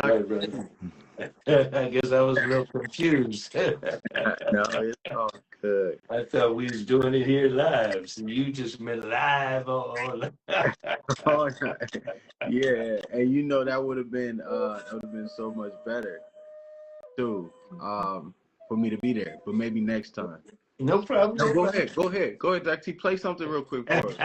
Right, right. I guess I was a little confused. No, it's all good. I thought we was doing it here live, so you just meant live on. Oh, no. Yeah, and that would have been so much better too. For me to be there, but maybe next time. No problem, No, no go problem. ahead, go ahead, go ahead, Dr. T. Play something real quick for us.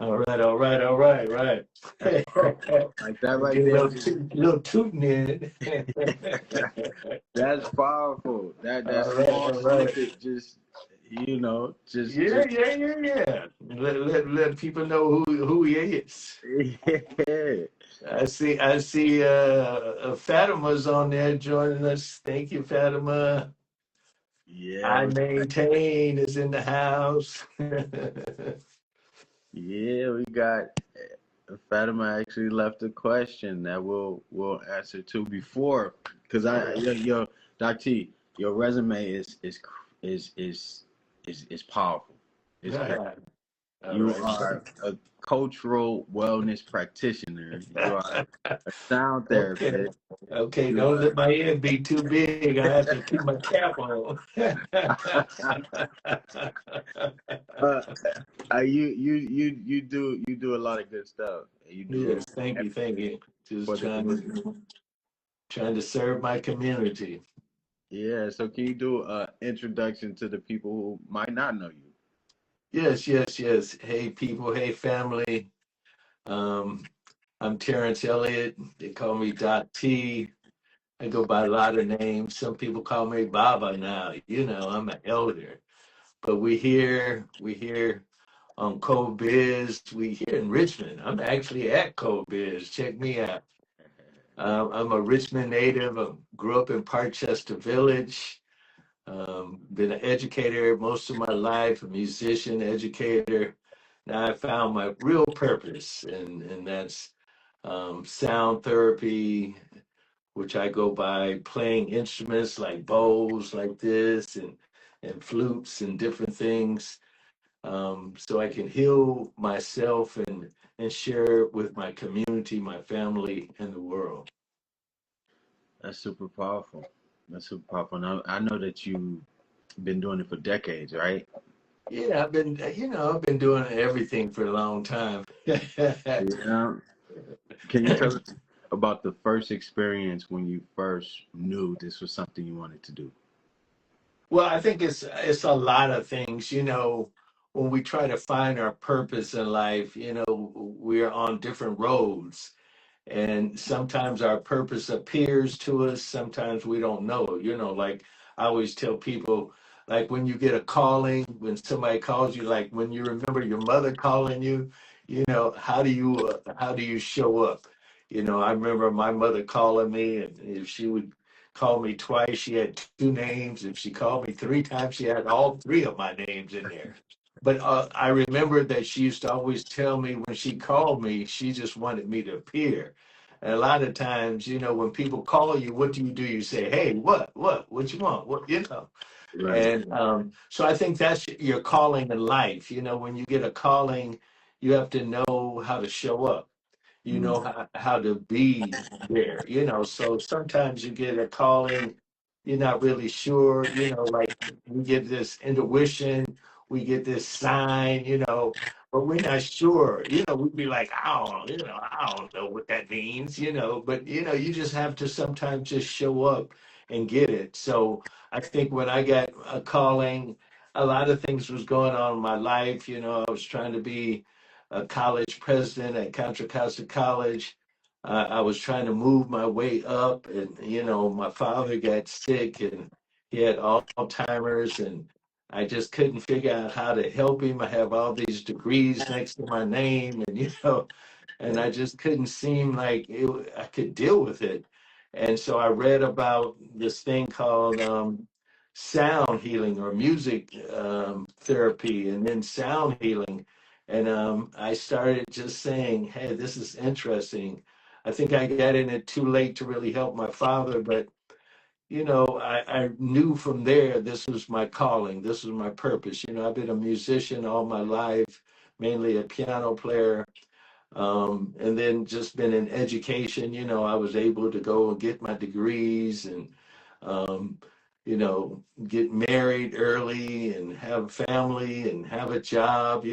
All right, all right, all right, right. That's powerful. Like that right Get a there. little tooting in. That's powerful. That All right, small all right. snippet Yeah, just yeah, yeah, yeah. Let people know who he is. yeah. I see Fatima's on there joining us. Thank you, Fatima. Yeah, I maintain is in the house. we got Fatima actually left a question that we'll answer to before, because your Dr. T, your resume is powerful. It's great. All You right. are a cultural wellness practitioner. You are a sound Okay. therapist. Okay, You don't are let my head be too big. I have to keep my cap on. uh, you do a lot of good stuff. You do Yes, thank you, thank you. Just for the community. trying to serve my community. Yeah, so can you do an introduction to the people who might not know you? Yes, yes, yes. Hey people, hey family. Um, I'm Terrance Elliott. They call me Doc T. I go by a lot of names. Some people call me Baba now. I'm an elder. But we here on Cold Biz. We here in Richmond. I'm actually at Cold Biz. Check me out. I'm a Richmond native. I grew up in Parkchester Village. Been an educator most of my life, a musician, educator. Now I found my real purpose, and that's sound therapy, which I go by playing instruments like bows, like this, and flutes and different things, so I can heal myself and share it with my community, my family, and the world. That's super powerful. That's super powerful. Now, I know that you've been doing it for decades, right? Yeah, I've been doing everything for a long time. Yeah. Can you tell us about the first experience when you first knew this was something you wanted to do? Well, I think it's a lot of things. When we try to find our purpose in life, we're on different roads. And sometimes our purpose appears to us, sometimes we don't know. Like I always tell people, like when you get a calling, when somebody calls you, like when you remember your mother calling you, how do you show up? I remember my mother calling me, and if she would call me twice, she had two names. If she called me three times, she had all three of my names in there. But I remember that she used to always tell me when she called me, she just wanted me to appear. And a lot of times, when people call you, what do? You say, "Hey, what you want? What?" Right. And so I think that's your calling in life. When you get a calling, you have to know how to show up. You Mm. know how to be there. So sometimes you get a calling, you're not really sure. Like we get this intuition, we get this sign. But we're not sure. We'd be like, I don't know what that means. But you just have to sometimes just show up and get it. So I think when I got a calling, a lot of things was going on in my life. I was trying to be a college president at Contra Costa College. I was trying to move my way up, and my father got sick, and he had Alzheimer's, and I just couldn't figure out how to help him. I have all these degrees next to my name, and and I just couldn't seem like I could deal with it. And so I read about this thing called sound healing or music therapy, and then sound healing. And I started just saying, "Hey, this is interesting." I think I got in it too late to really help my father, but I knew from there this was my calling, this was my purpose. I've been a musician all my life, mainly a piano player, and then just been in education. I was able to go and get my degrees and, um, get married early and have a family and have a job.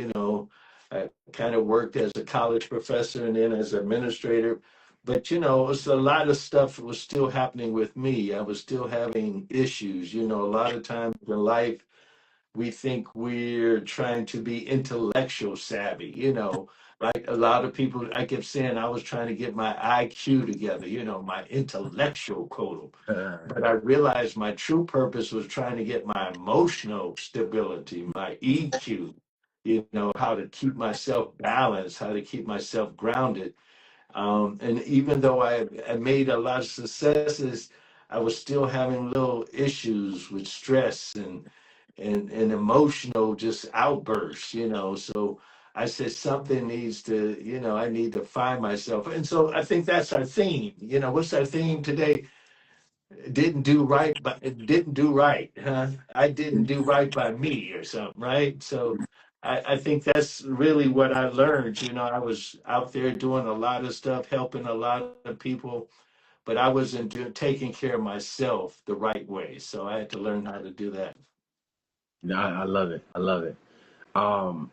I kind of worked as a college professor and then as administrator. But, it's a lot of stuff was still happening with me. I was still having issues. A lot of times in life, we think we're trying to be intellectual savvy, like a lot of people. I kept saying I was trying to get my IQ together, my intellectual quota. But I realized my true purpose was trying to get my emotional stability, my EQ, how to keep myself balanced, how to keep myself grounded. And even though I made a lot of successes, I was still having little issues with stress and emotional just outbursts, So I said something needs to, I need to find myself. And so I think that's our theme. What's our theme today? Didn't do right, but it didn't do right, huh? I didn't do right by me or something, right? So I think that's really what I learned. I was out there doing a lot of stuff, helping a lot of people, but I wasn't taking care of myself the right way. So I had to learn how to do that. No, I love it. I love it. Um,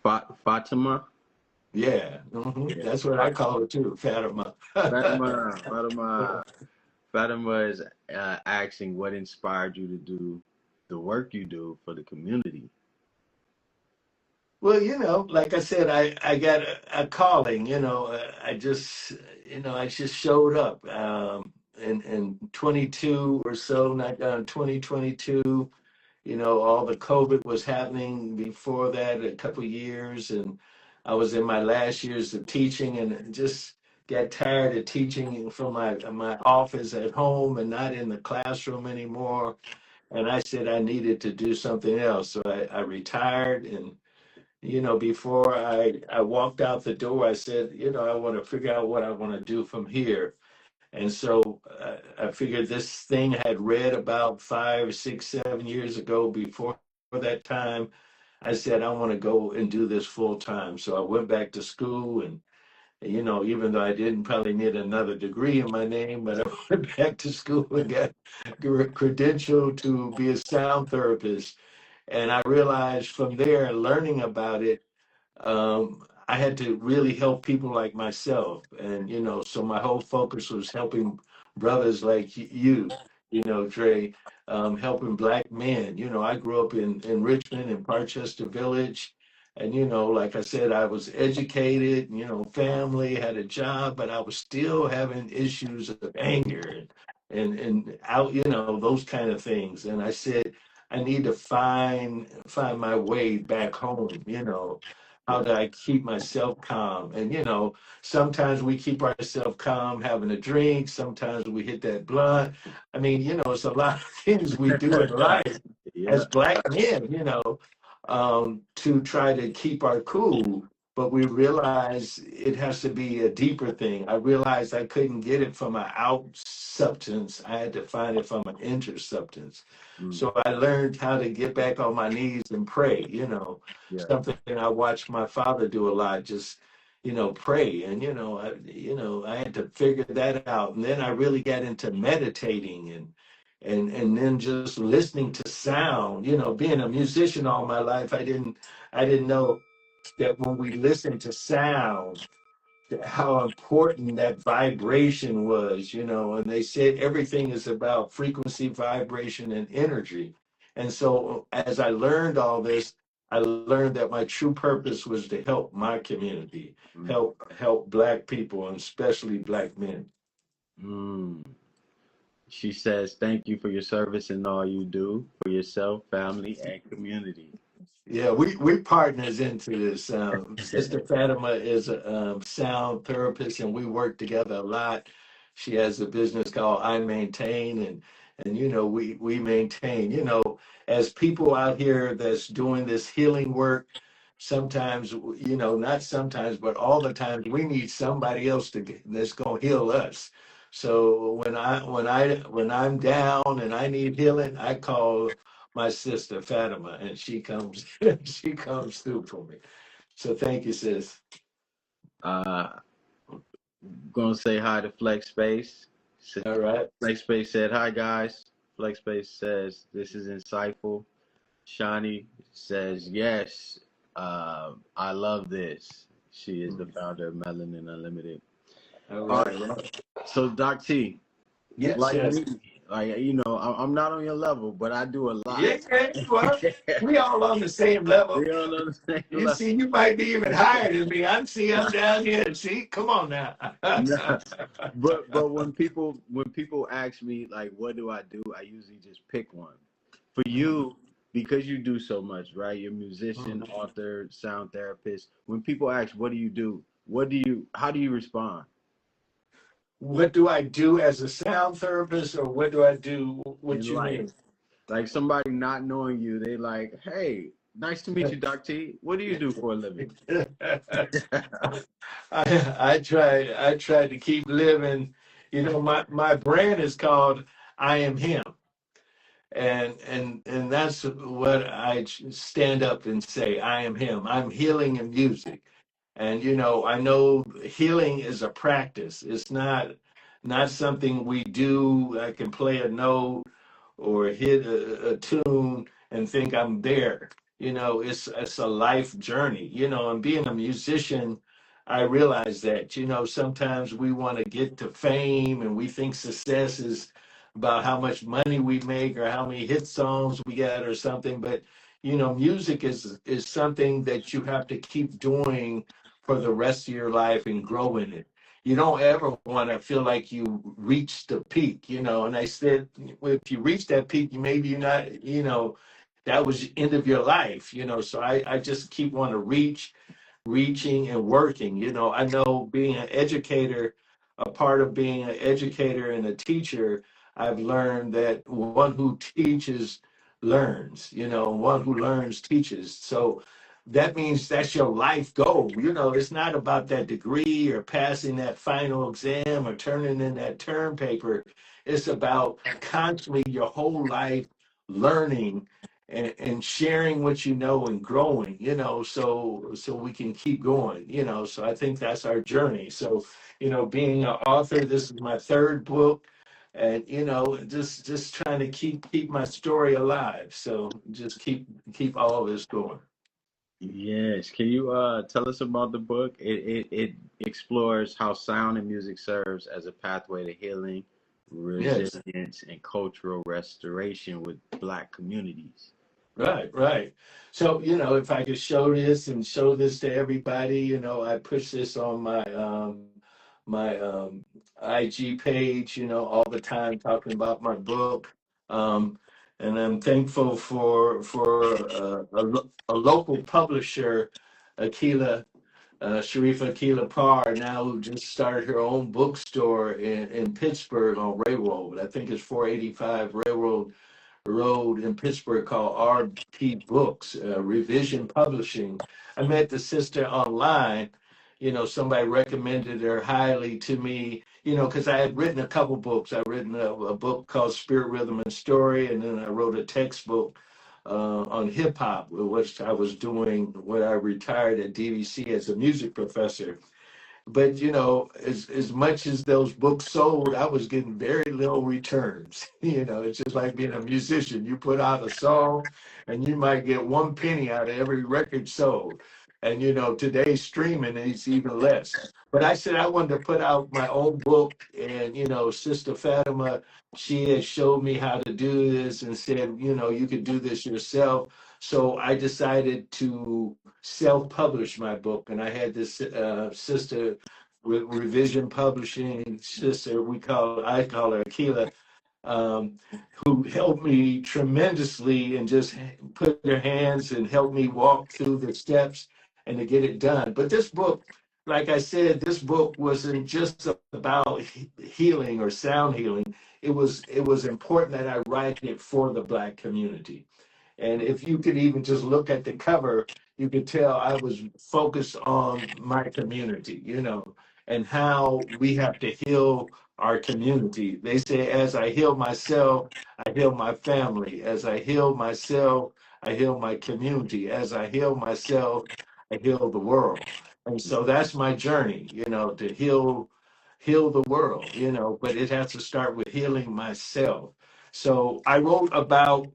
Fatima. Yeah, Yeah. that's what I call it too, Fatima. Fatima. Fatima. Fatima is asking what inspired you to do the work you do for the community. Well, like I said, I got a calling. I just showed up. In 22 or so, not 2022. All the COVID was happening before that, a couple of years, and I was in my last years of teaching, and just got tired of teaching from my office at home and not in the classroom anymore. And I said I needed to do something else, so I retired. And before I walked out the door, I said, I want to figure out what I want to do from here. And so I figured this thing I had read about 5, 6, 7 years ago. Before that time, I said, I want to go and do this full time. So I went back to school, and even though I didn't probably need another degree in my name, but I went back to school and got credentialed to be a sound therapist. And I realized from there, learning about it, I had to really help people like myself. And, so my whole focus was helping brothers like you, Trey, helping black men. I grew up in Richmond, in Parchester Village. And, like I said, I was educated, family, had a job, but I was still having issues of anger and out, those kind of things. And I said, I need to find my way back home, how Yeah. do I keep myself calm? And sometimes we keep ourselves calm having a drink. Sometimes we hit that blunt. I mean, it's a lot of things we do in life Yeah. as black men, to try to keep our cool. But we realize it has to be a deeper thing. I realized I couldn't get it from an out substance. I had to find it from an inner substance. Mm, So I learned how to get back on my knees and pray, yeah. something I watched my father do a lot, just, pray. And, I had to figure that out. And then I really got into meditating and then just listening to sound. Being a musician all my life, I didn't know that when we listen to sound, how important that vibration was, and they said everything is about frequency, vibration, and energy. And so as I learned all this, I learned that my true purpose was to help my community, Mm, help black people, and especially black men. mm. She says, "Thank you for your service and all you do for yourself, family, and community." Yeah, we partners into this. Sister Fatima is a sound therapist, and we work together a lot. She has a business called I Maintain, and we maintain. As people out here that's doing this healing work, sometimes not sometimes, but all the times we need somebody else that's gonna heal us. So when I'm down and I need healing, I call my sister Fatima, and she comes she comes through for me. So thank you, sis. Uh, Gonna say hi to Flex Space. All right. Flex Space said, "Hi guys." Flex Space says, "This is insightful." Shani says, "Yes, I love this." She is the founder of Melanin Unlimited. All All right. right. So, Doc T, Yes, like yes. me, like I'm not on your level, but I do a lot. Yeah, well, we all on the same level. We all on the same You level. see, you might be even higher than me. I'm down here. See, come on now. No, but when people ask me like what do I do, I usually just pick one. For you, because you do so much, right? You're a musician, author, sound therapist. When people ask what do you do, how do you respond What do I do as a sound therapist, or what do I do? What in you life? mean? Like somebody not knowing you, they like, hey, nice to meet you, Doc T. What do you do for a living? I try to keep living. My brand is called I Am Him, and that's what I stand up and say. I am Him. I'm healing in music, and I know healing is a practice. It's not something we do. I can play a note or hit a tune and think I'm there. It's a life journey. And being a musician, I realize that. Sometimes we want to get to fame and we think success is about how much money we make or how many hit songs we get or something. But music is something that you have to keep doing for the rest of your life and grow in it. You don't ever want to feel like you reached the peak, and I said, well, if you reach that peak, maybe you're not, that was the end of your life, so I just keep wanting to reaching and working. I know being an educator, a part of being an educator and a teacher, I've learned that one who teaches learns, one who learns teaches. So that means that's your life goal. It's not about that degree or passing that final exam or turning in that term paper. It's about constantly your whole life learning and sharing what you know and growing, so we can keep going, so I think that's our journey. So being an author, this is my third book, and just trying to keep my story alive, so just keep all of this going. Yes. Can you tell us about the book? It explores how sound and music serves as a pathway to healing, Yes. resilience, and cultural restoration with Black communities. Right, right. So, if I could show this to everybody, I push this on my IG page, all the time talking about my book. Um, and I'm thankful for a local publisher, Akila Sharifa Akila Parr, now who just started her own bookstore in Pittsburgh on Railroad. I think it's 485 Railroad in Pittsburgh, called RP Books, Revision Publishing. I met the sister online. Somebody recommended her highly to me, because I had written a couple books. I written a book called Spirit, Rhythm, and Story, and then I wrote a textbook on hip hop, which I was doing when I retired at DVC as a music professor. But as much as those books sold, I was getting very little returns. It's just like being a musician. You put out a song and you might get one penny out of every record sold. And today's streaming is even less. But I said I wanted to put out my own book, and Sister Fatima, she had showed me how to do this and said, you could do this yourself. So I decided to self-publish my book, and I had this sister with Revision Publishing, sister, I call her Akila. um, who helped me tremendously and just put their hands and helped me walk through the steps and to get it done. But this book, like I said, this book wasn't just about healing or sound healing. It was important that I write it for the Black community. And if you could even just look at the cover, you could tell I was focused on my community, and how we have to heal our community. They say, as I heal myself, I heal my family. As I heal myself, I heal my community. As I heal myself, I heal the world. And so that's my journey, to heal the world, but it has to start with healing myself. So I wrote about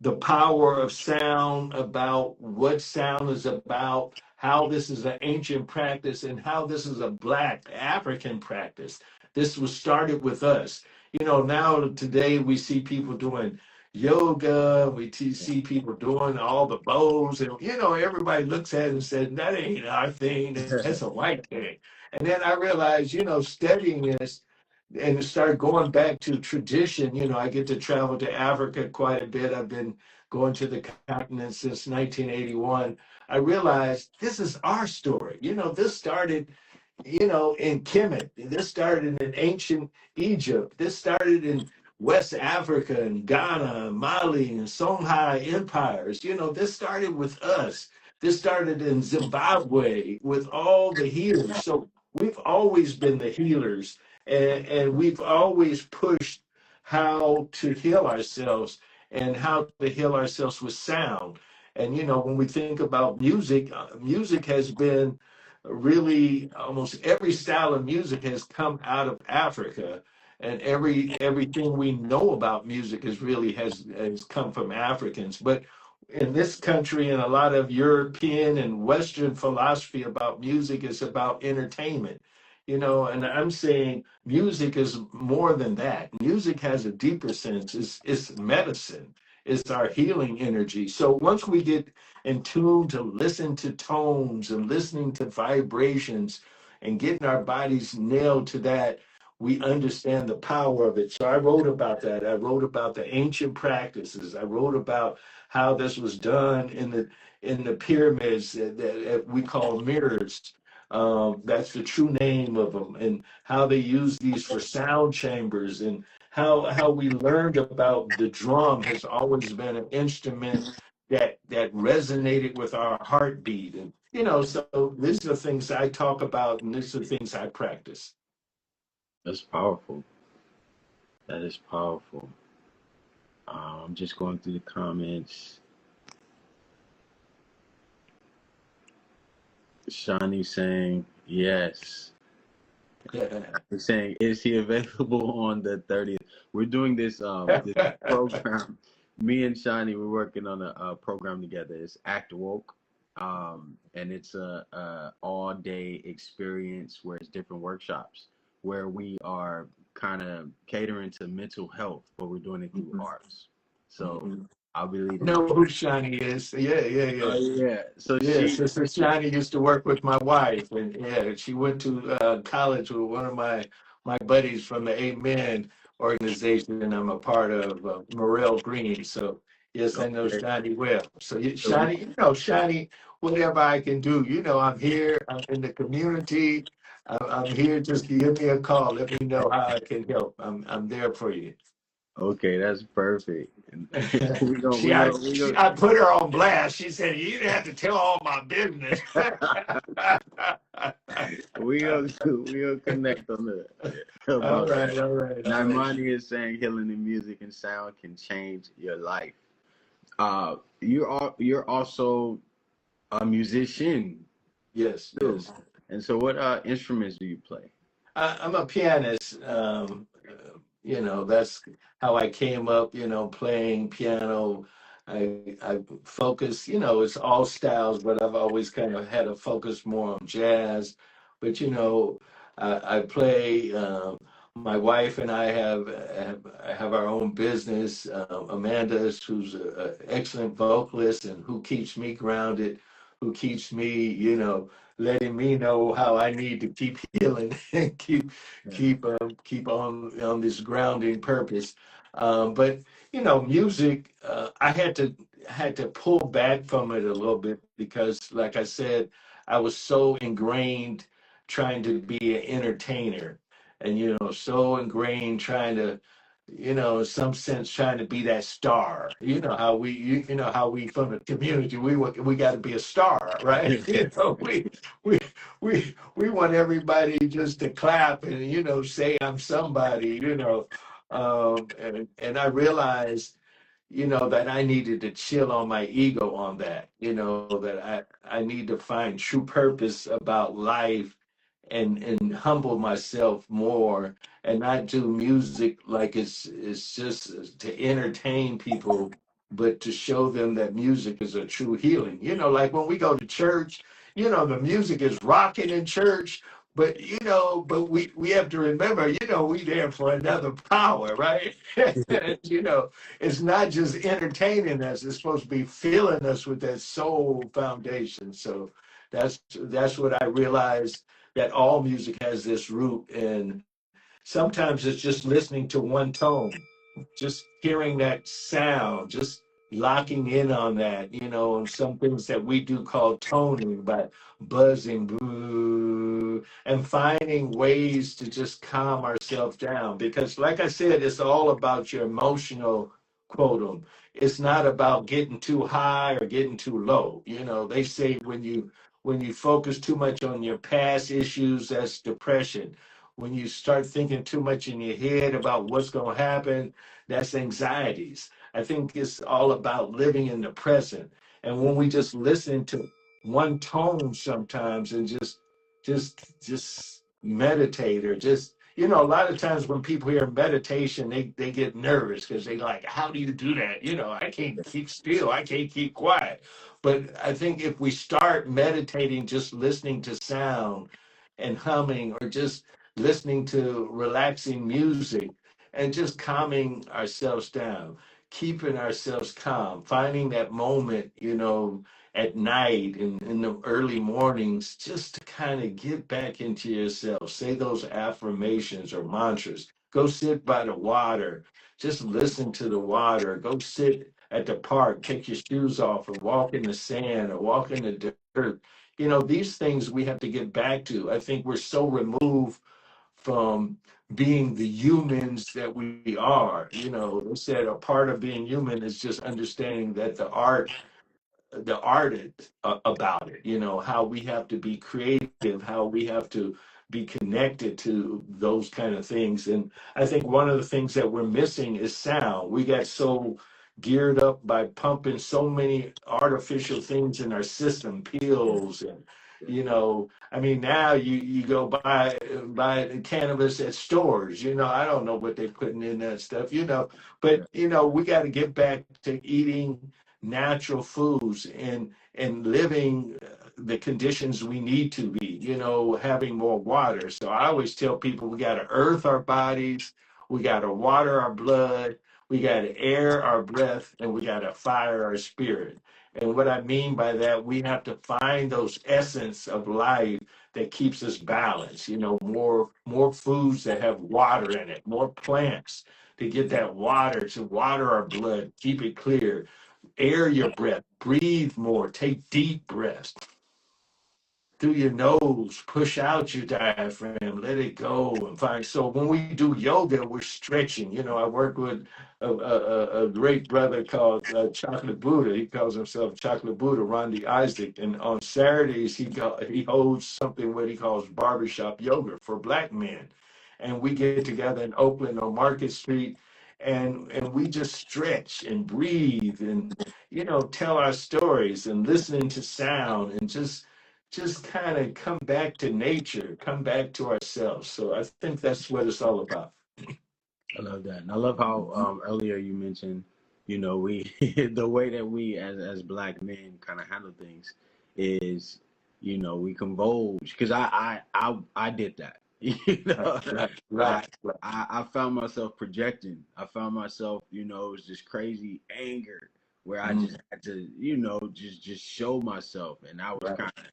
the power of sound, about what sound is about, how this is an ancient practice, and how this is a Black African practice. This was started with us. Now today we see people doing yoga, see people doing all the bows, and everybody looks at it and says, that ain't our thing, that's a white thing. And then I realized, studying this and start going back to tradition. I get to travel to Africa quite a bit. I've been going to the continent since 1981. I realized this is our story. This started, in Kemet. This started in ancient Egypt. This started in West Africa and Ghana, Mali, and Songhai empires. This started with us. This started in Zimbabwe with all the healers. So we've always been the healers, and we've always pushed how to heal ourselves and how to heal ourselves with sound. And when we think about music, music has been really almost every style of music has come out of Africa, and everything we know about music has come from Africans. But in this country and a lot of European and Western philosophy about music is about entertainment. And I'm saying music is more than that. Music has a deeper sense. It's medicine. It's our healing energy. So once we get in tune to listen to tones and listening to vibrations and getting our bodies nailed to that, we understand the power of it. So I wrote about that. I wrote about the ancient practices. I wrote about how this was done in the pyramids that we call mirrors. That's the true name of them, and how they use these for sound chambers, and how we learned about the drum has always been an instrument that resonated with our heartbeat. And so these are the things I talk about, and these are the things I practice. That's powerful. That is powerful. I'm just going through the comments. Shani saying yes. He's saying, is he available on the 30th? We're doing this program. Me and Shani, we're working on a program together. It's Act Woke. And it's a all-day experience where it's different workshops where we are kind of catering to mental health, but we're doing it through arts. So I'll be leading. Know who Shani is? Yeah. Yeah. So yeah, Sister Shani used to work with my wife, and she went to college with one of my buddies from the Amen organization I'm a part of, Morel Green. So yes, I know Shani well. So Shani, Shani, whatever I can do, I'm here. I'm in the community. I'm here. Just give me a call. Let me know how I can help. I'm there for you. Okay, that's perfect. I put her on blast. She said, "You didn't have to tell all my business." we'll connect on the All about right. that. Naimani is saying healing in music and sound can change your life. You're also a musician. Yes. And so, what instruments do you play? I'm a pianist. That's how I came up, playing piano. I focus, it's all styles, but I've always kind of had a focus more on jazz. But, I play, my wife and I have our own business. Amanda, who's an excellent vocalist and who keeps me grounded, who keeps me, letting me know how I need to keep healing and keep on this grounding purpose. But you know, music, I had to pull back from it a little bit because, like I said, I was so ingrained trying to be an entertainer, and you know, so ingrained trying to, you know, in some sense, trying to be that star. You know how you know how we from the community, we got to be a star, right? You know, we we want everybody just to clap and you know say I'm somebody, you know. And I realized, you know, that I needed to chill on my ego on that, you know, that I need to find true purpose about life and humble myself more and not do music like it's just to entertain people, but to show them that music is a true healing. You know, like when we go to church, you know, the music is rocking in church, but you know, but we have to remember, you know, we there for another power, right? You know, it's not just entertaining us; it's supposed to be filling us with that soul foundation. So that's what I realized, that all music has this root, and sometimes it's just listening to one tone, just hearing that sound, just locking in on that, you know, and some things that we do call toning by buzzing, boo, and finding ways to just calm ourselves down. Because, like I said, it's all about your emotional quotum. It's not about getting too high or getting too low. You know, they say when you focus too much on your past issues, that's depression. When you start thinking too much in your head about what's going to happen, that's anxieties. I think it's all about living in the present. And when we just listen to one tone sometimes and just meditate, or just, you know, a lot of times when people hear meditation, they get nervous because they like, how do you do that? You know, I can't keep still, I can't keep quiet. But I think if we start meditating, just listening to sound and humming, or just listening to relaxing music and just calming ourselves down, keeping ourselves calm, finding that moment, you know, at night and in the early mornings, just to kind of get back into yourself, say those affirmations or mantras, go sit by the water, just listen to the water, go sit at the park, take your shoes off and walk in the sand or walk in the dirt. You know, these things we have to get back to. I think we're so removed from being the humans that we are. You know, they said a part of being human is just understanding that the art about it, you know, how we have to be creative, how we have to be connected to those kind of things. And I think one of the things that we're missing is sound. We got so geared up by pumping so many artificial things in our system, pills and, you know, I mean, now you go buy cannabis at stores. You know, I don't know what they're putting in that stuff. You know, but you know, we got to get back to eating natural foods and living the conditions we need to be, you know, having more water. So I always tell people we got to earth our bodies, we got to water our blood, we got to air our breath, and we got to fire our spirit. And what I mean by that, we have to find those essence of life that keeps us balanced, you know, more foods that have water in it, more plants to get that water, to water our blood, keep it clear, air your breath, breathe more, take deep breaths through your nose, push out your diaphragm, let it go and find. So when we do yoga, we're stretching. You know, I work with a great brother called Chocolate Buddha. He calls himself Chocolate Buddha, Rondi Isaac. And on Saturdays, he holds something what he calls barbershop yoga for black men. And we get together in Oakland on Market Street, and we just stretch and breathe and, you know, tell our stories and listening to sound and just kind of come back to nature, come back to ourselves. So I think that's what it's all about. I love that, and I love how earlier you mentioned, you know, we the way that we as black men kind of handle things is, you know, we convulge because I did that. You Right, know, right, I, right, right. I found myself projecting. I found myself, you know, it was this crazy anger where I Mm, just had to, you know, just show myself, and I was right, kind of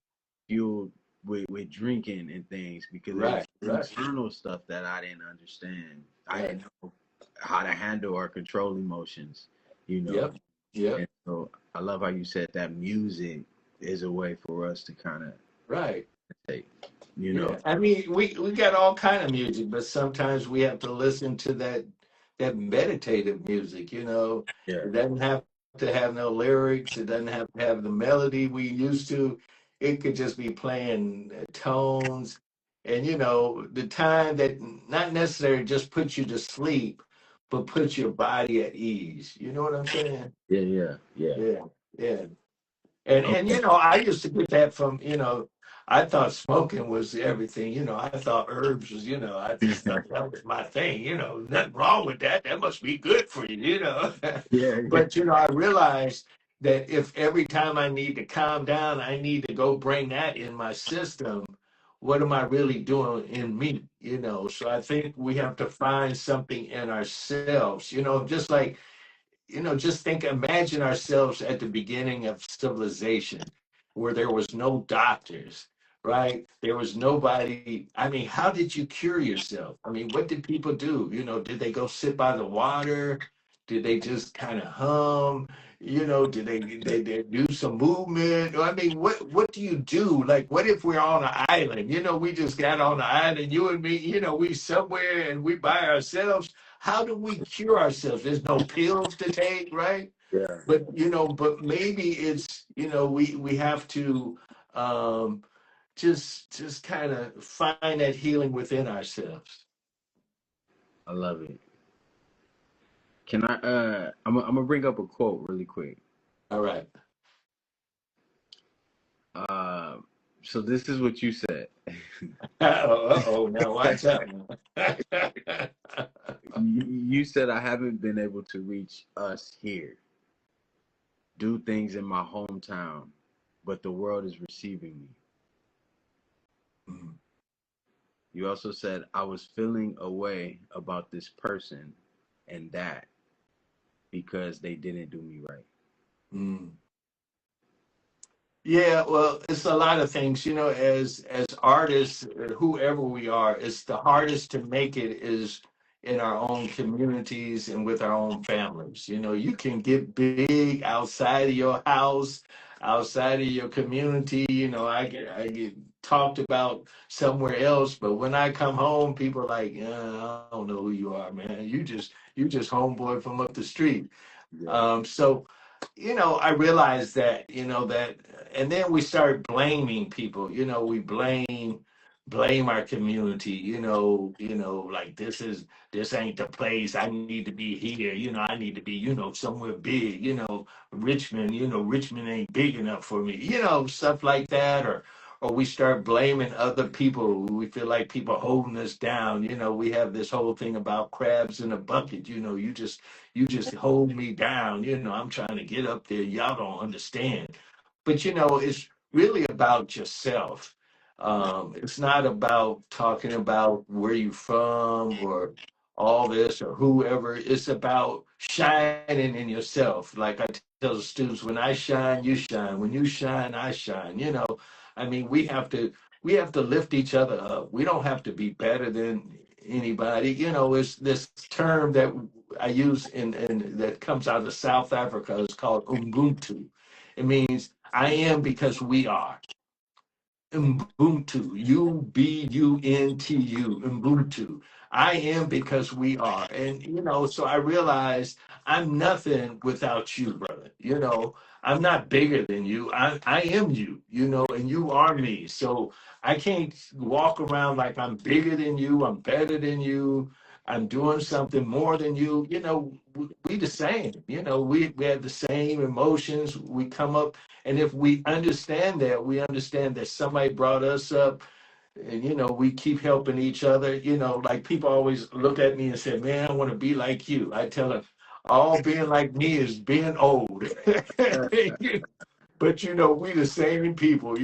fueled with drinking and things because it was right, right. internal stuff that I didn't understand. I Right. didn't know. how to handle or control emotions, you know. Yep. Yep. And so I love how you said that music is a way for us to kind of Right. take, you know. Yeah, I mean, we got all kind of music, but sometimes we have to listen to that meditative music. Yeah. It doesn't have to have no lyrics. It doesn't have to have the melody we used to. It could just be playing tones, and the time that not necessarily just put you to sleep, but put your body at ease. You know what I'm saying? Yeah. Yeah. Yeah. Yeah, yeah. And Okay. I used to get that from, I thought smoking was everything. I thought herbs was, I just thought that was my thing. Nothing wrong with that. That must be good for you. Yeah. Yeah. But I realized that if every time I need to calm down, I need to go bring that in my system, what am I really doing in me? So I think we have to find something in ourselves, just like just imagine ourselves at the beginning of civilization where there was no doctors, right? There was nobody. I mean, how did you cure yourself? I mean, what did people do? Did they go sit by the water? Did they just kind of hum? Did they do some movement? I mean, what do you do? Like, what if we're on an island? We just got on the island, you and me, we somewhere and we by ourselves. How do we cure ourselves? There's no pills to take, right? Yeah. But maybe it's we have to just kind of find that healing within ourselves. I love it. Can I? I'm gonna bring up a quote really quick. All right. Uh, so this is what you said. Uh-oh, now watch out. You said I haven't been able to reach us here, do things in my hometown, but the world is receiving me. Mm, You also said I was feeling a way about this person and that because they didn't do me right. mm. Yeah, well, it's a lot of things, as artists, whoever we are, it's the hardest to make it is in our own communities and with our own families. You can get big outside of your house, outside of your community. I get talked about somewhere else, but when I come home, people are like, I don't know who you are, man. You just homeboy from up the street. Yeah. So I realized that, and then we start blaming people. We blame our community. Like this ain't the place. I need to be here. I need to be, somewhere big. Richmond. Richmond ain't big enough for me. Stuff like that, or we start blaming other people. We feel like people holding us down. We have this whole thing about crabs in a bucket. You just hold me down. I'm trying to get up there. Y'all don't understand. But it's really about yourself. It's not about talking about where you from or all this or whoever. It's about shining in yourself. Like I tell the students, when I shine, you shine. When you shine, I shine. I mean, we have to lift each other up. We don't have to be better than anybody. It's this term that I use in that comes out of South Africa. It's called Ubuntu. It means I am because we are. Ubuntu, Ubuntu, Ubuntu. I am because we are. And, so I realized I'm nothing without you, brother. I'm not bigger than you. I am you, and you are me. So I can't walk around like I'm bigger than you. I'm better than you. I'm doing something more than you. We the same. We have the same emotions. We come up and if we understand that, we understand that somebody brought us up and, we keep helping each other. Like people always look at me and say, man, I want to be like you. I tell them, all being like me is being old. But we the same people,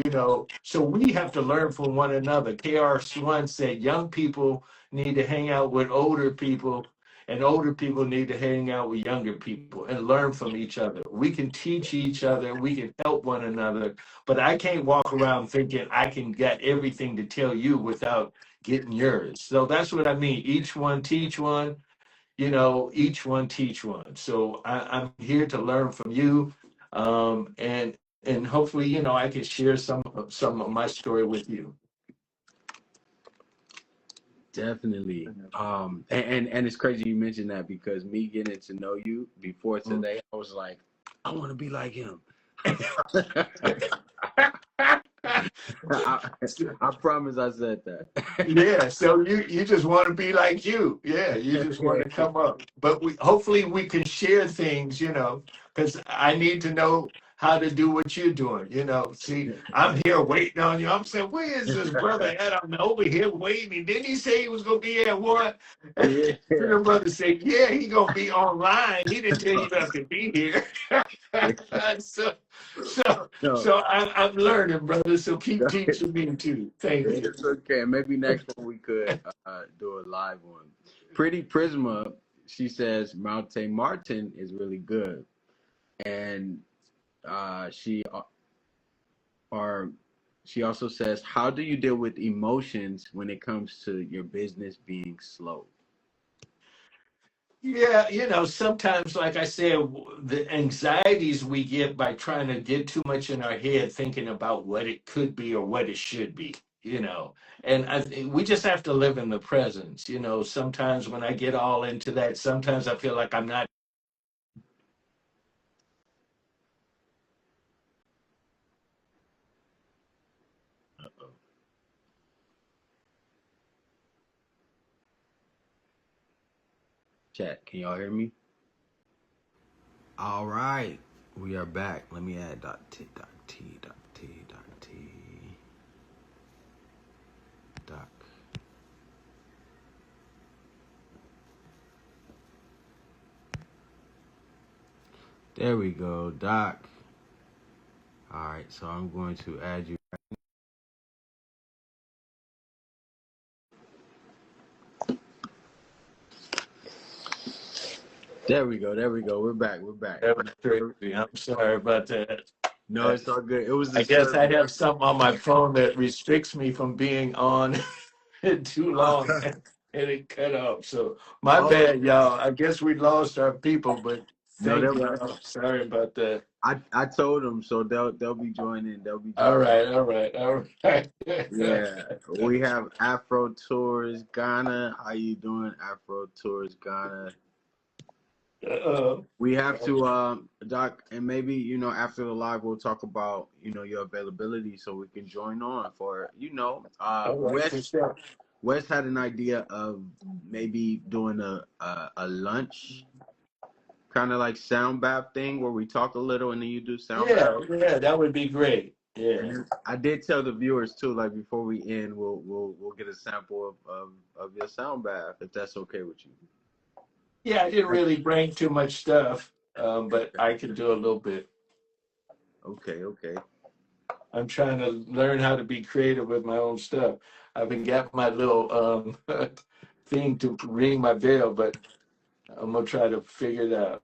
so we have to learn from one another. KR1 said young people need to hang out with older people, and older people need to hang out with younger people and learn from each other. We can teach each other, we can help one another, but I can't walk around thinking I can get everything to tell you without getting yours. So that's what I mean. Each one teach one. each one teach one. So I'm here to learn from you, and hopefully, I can share some of my story with you. Definitely. And it's crazy you mentioned that because me getting to know you before Mm. today, I was like, I want to be like him. I, I promise I said that. Yeah, so you just want to be like you. Yeah, you just want to come up. But hopefully we can share things, because I need to know how to do what you're doing. See, I'm here waiting on you. I'm saying, where is this brother at? I'm over here waiting. Didn't he say he was gonna be at what? Yeah. The brother said, yeah, he gonna be online. He didn't tell you have to be here. so so No, so I'm learning, brother. So keep teaching me too. Thank you. it's okay. Maybe next one we could do a live one. Pretty Prisma, she says Monte Martin is really good, and she or she also says, how do you deal with emotions when it comes to your business being slow? Yeah, sometimes, like I said, the anxieties we get by trying to get too much in our head, thinking about what it could be or what it should be, and we just have to live in the presence. Sometimes when I get all into that, sometimes I feel like I'm not. Uh-oh. Chat, can y'all hear me? All right, we are back. Let me add dot t dot t dot t dot t doc. There we go, doc. All right, so I'm going to add you. There we go. There we go. We're back. We're back. That was crazy. I'm sorry about that. No, it's all good. It was the I guess I service. have something on my phone that restricts me from being on too long, and it cut off. So my Oh bad, y'all. I guess we lost our people, but no, thank they're y'all. Sorry about that. I told them, so they'll be joining. They'll be All joining. right, all right, all right. Yeah, we have Afro Tours Ghana. How you doing, Afro Tours Ghana? uh, We have to, Doc, and maybe after the live we'll talk about your availability so we can join on for all right, for Wes. sure. Wes had an idea of maybe doing a lunch kind of like sound bath thing where we talk a little and then you do sound bath. Yeah, yeah, that would be great. And Yeah, then I did tell the viewers too, like before we end, we'll get a sample of your sound bath if that's okay with you. yeah. I didn't really bring too much stuff, but I can do a little bit. Okay, okay. I'm trying to learn how to be creative with my own stuff. I haven't got my little thing to ring my bell, but I'm gonna try to figure it out.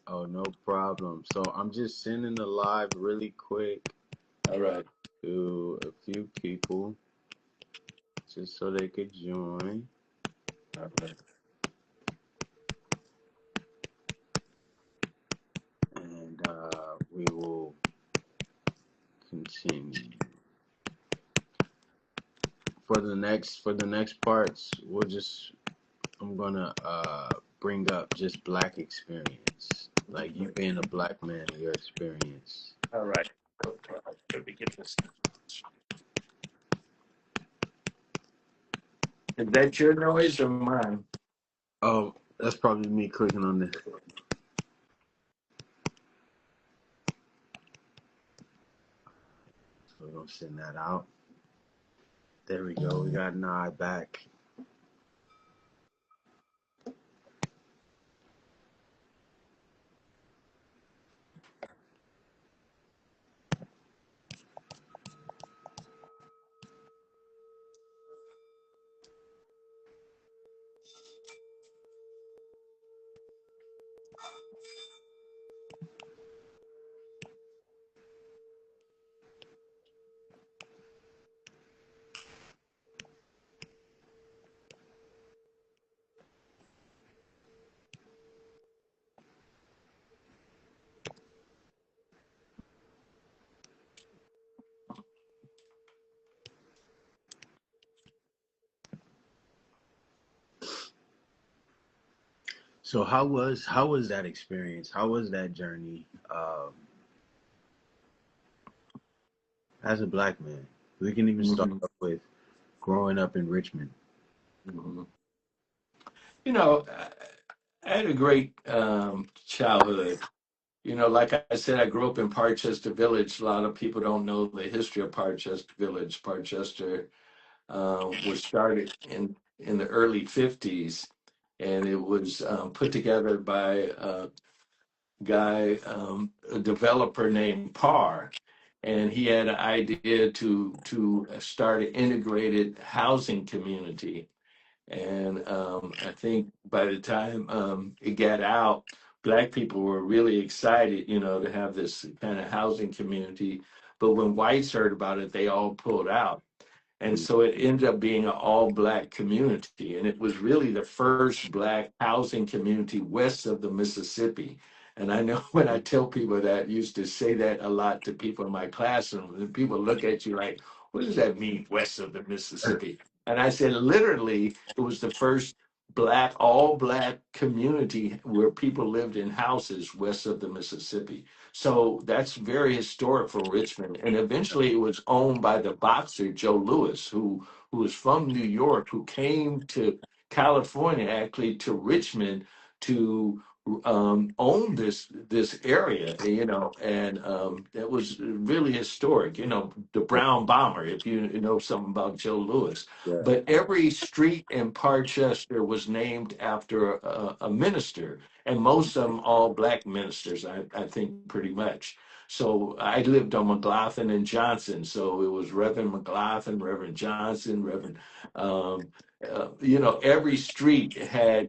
Oh, no problem. So I'm just sending the live really quick All right. to a few people just so they could join, All right. and we will continue. For the next parts, I'm gonna bring up just black experience, like you being a black man, your experience. All right. No problem. Let me get this. Is that your noise or mine? Oh, that's probably me clicking on this. So we're gonna send that out. There we go. We got Nye back. So how was that experience? How was that journey as a black man? We can even start Mhm. off with growing up in Richmond. Mhm. You know, I had a great childhood. You know, like I said, I grew up in Parchester Village. A lot of people don't know the history of Parchester Village. Parchester was started in the early 50s, and it was put together by a guy, a developer named Parr, and he had an idea to start an integrated housing community. And I think by the time it got out, Black people were really excited, you know, to have this kind of housing community. But when whites heard about it, they all pulled out. And so it ended up being an all Black community. And it was really the first Black housing community west of the Mississippi. And I know when I tell people that, I used to say that a lot to people in my classroom, and people look at you like, what does that mean, west of the Mississippi? And I said, literally, it was the first Black, all Black community where people lived in houses west of the Mississippi. So that's very historic for Richmond. And eventually it was owned by the boxer Joe Louis, who was from New York, who came to California, actually to Richmond to own this area, you know, and it was really historic. You know, the Brown Bomber, if you know something about Joe Louis. Yeah. But every street in Parchester was named after a minister, and most of them all Black ministers, I think, pretty much. So I lived on McLaughlin and Johnson, so it was Reverend McLaughlin, Reverend Johnson, Reverend. Um, you know, every street had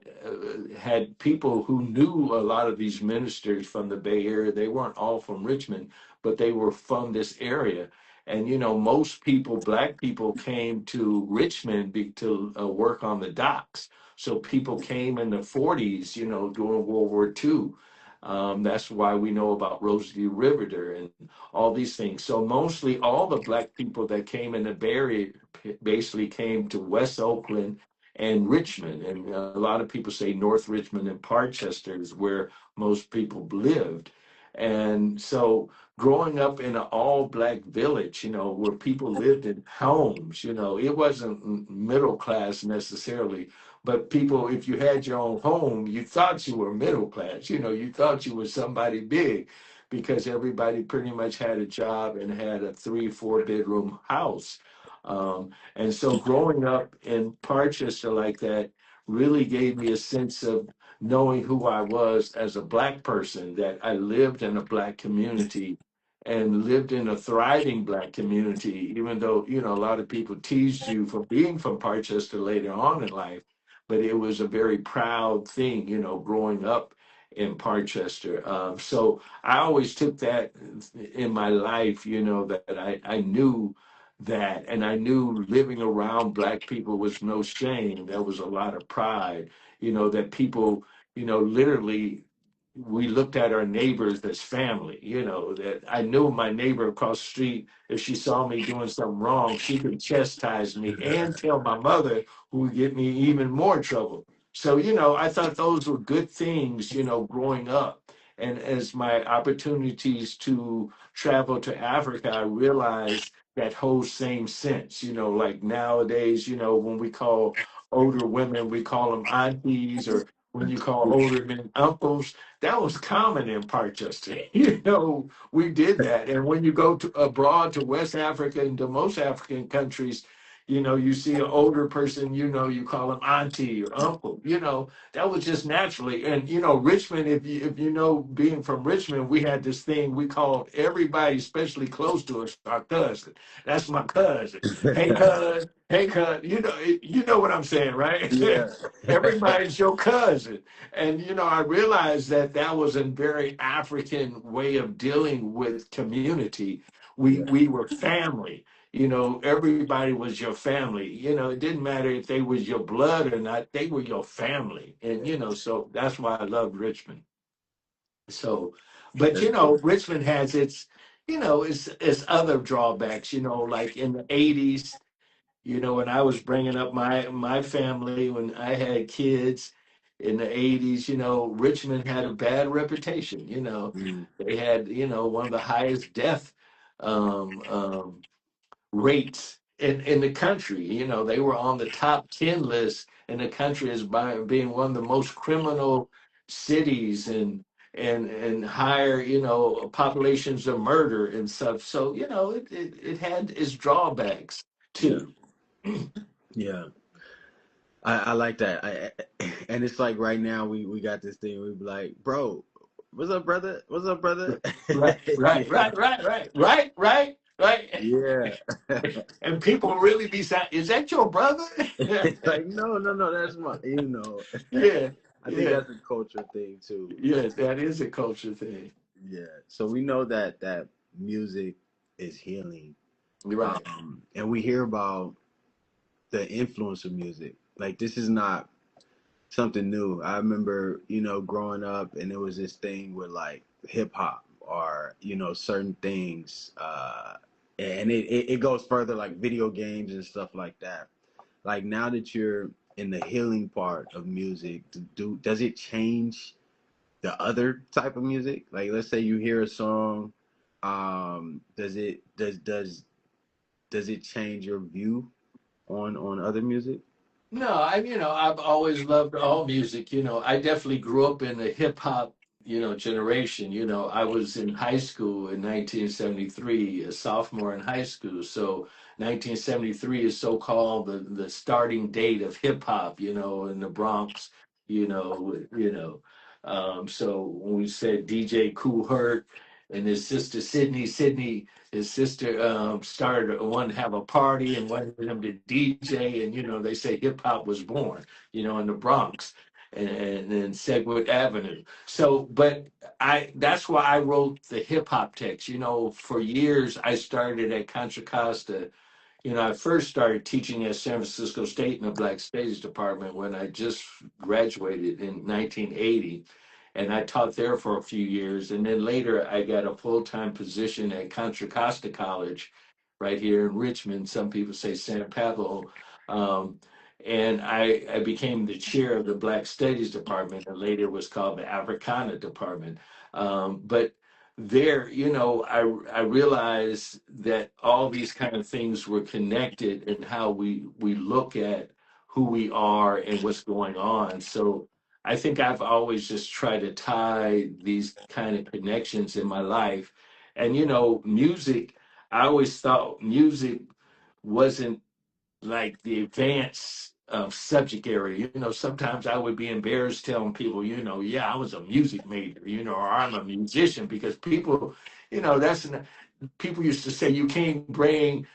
people who knew a lot of these ministers from the Bay Area. They weren't all from Richmond, but they were from this area. And you know, most people, Black people, came to Richmond to work on the docks. So people came in the 40s, you know, during World War II. That's why we know about Rosalie Riveter and all these things. So mostly all the Black people that came in the Bay Area basically came to West Oakland and Richmond. And a lot of people say North Richmond and Parchester is where most people lived. And so growing up in an all Black village, you know, where people lived in homes, you know, it wasn't middle class necessarily, but people, if you had your own home, you thought you were middle class, you know, you thought you were somebody big because everybody pretty much had a job and had a 3, 4 bedroom house. And so growing up in Parchester like that really gave me a sense of knowing who I was as a Black person, that I lived in a Black community and lived in a thriving Black community, even though, you know, a lot of people teased you for being from Parchester later on in life. But it was a very proud thing, you know, growing up in Parchester. So I always took that in my life, you know, that I knew that, and I knew living around Black people was no shame. There was a lot of pride, you know, that people, you know, literally we looked at our neighbors as family, you know, that I knew my neighbor across the street, if she saw me doing something wrong, she could chastise me and tell my mother, who would get me even more trouble. So, you know, I thought those were good things, you know, growing up. And as my opportunities to travel to Africa, I realized that whole same sense, you know, like nowadays, you know, when we call older women, we call them aunties, or when you call older men uncles, that was common in Parkchester. You know, we did that. And when you go to abroad to West Africa and to most African countries, you know, you see an older person, you know, you call them auntie or uncle, you know, that was just naturally. And, you know, Richmond, if you know, being from Richmond, we had this thing we called everybody, especially close to us, our cousin. That's my cousin. Hey, cuz, hey, cuz, you know what I'm saying, right? Yeah. Everybody's your cousin. And, you know, I realized that that was a very African way of dealing with community. Yeah. We were family. You know, everybody was your family. You know, it didn't matter if they was your blood or not, they were your family. And, you know, so that's why I loved Richmond. So, but, That's you know, good. Richmond has its, you know, its other drawbacks, you know, like in the 80s, you know, when I was bringing up my family, when I had kids, in the 80s, Richmond had a bad reputation. Mm. They had, one of the highest death um, um, rates in the country. They were on the top 10 list in the country as being one of the most criminal cities and higher, populations of murder and stuff. So, it had its drawbacks Yeah, too. yeah. I like that. And it's like right now we got this thing. We be like, bro, what's up, brother? What's up, brother? Right, right, Yeah, right, right, right, right, right, right. yeah. And people really be saying, "Is that your brother?" It's like, no, no, no, that's my, you know. Yeah, I think yeah, that's a culture thing too. yeah. That is a culture thing. Yeah. So we know that music is healing. You're right. And we hear about the influence of music. Like this is not something new. I remember, growing up and there was this thing with like hip hop or, certain things. And it goes further like video games and stuff like that. Like now that you're in the healing part of music, does it change the other type of music? Like let's say you hear a song, does it change your view on other music? No, I've always loved all music. I definitely grew up in the hip hop, generation. I was in high school in 1973, a sophomore in high school. So 1973 is so-called the starting date of hip hop, in the Bronx, So when we said DJ Kool Herc and his sister Sydney, his sister started wanted to have a party and wanted him to DJ, and they say hip hop was born, in the Bronx and in Sedgwick Avenue. So, but that's why I wrote the hip hop text. For years I started at Contra Costa. I first started teaching at San Francisco State in the Black Studies Department when I just graduated in 1980. And I taught there for a few years. And then later I got a full-time position at Contra Costa College right here in Richmond. Some people say San Pablo. Um, and I became the chair of the Black Studies Department, and later was called the Africana Department. But there, I realized that all these kind of things were connected in how we look at who we are and what's going on. So I think I've always just tried to tie these kind of connections in my life. And music, I always thought music wasn't like the advanced subject area. Sometimes I would be embarrassed telling people, yeah, I was a music major, or I'm a musician, because people, that's people used to say you can't bring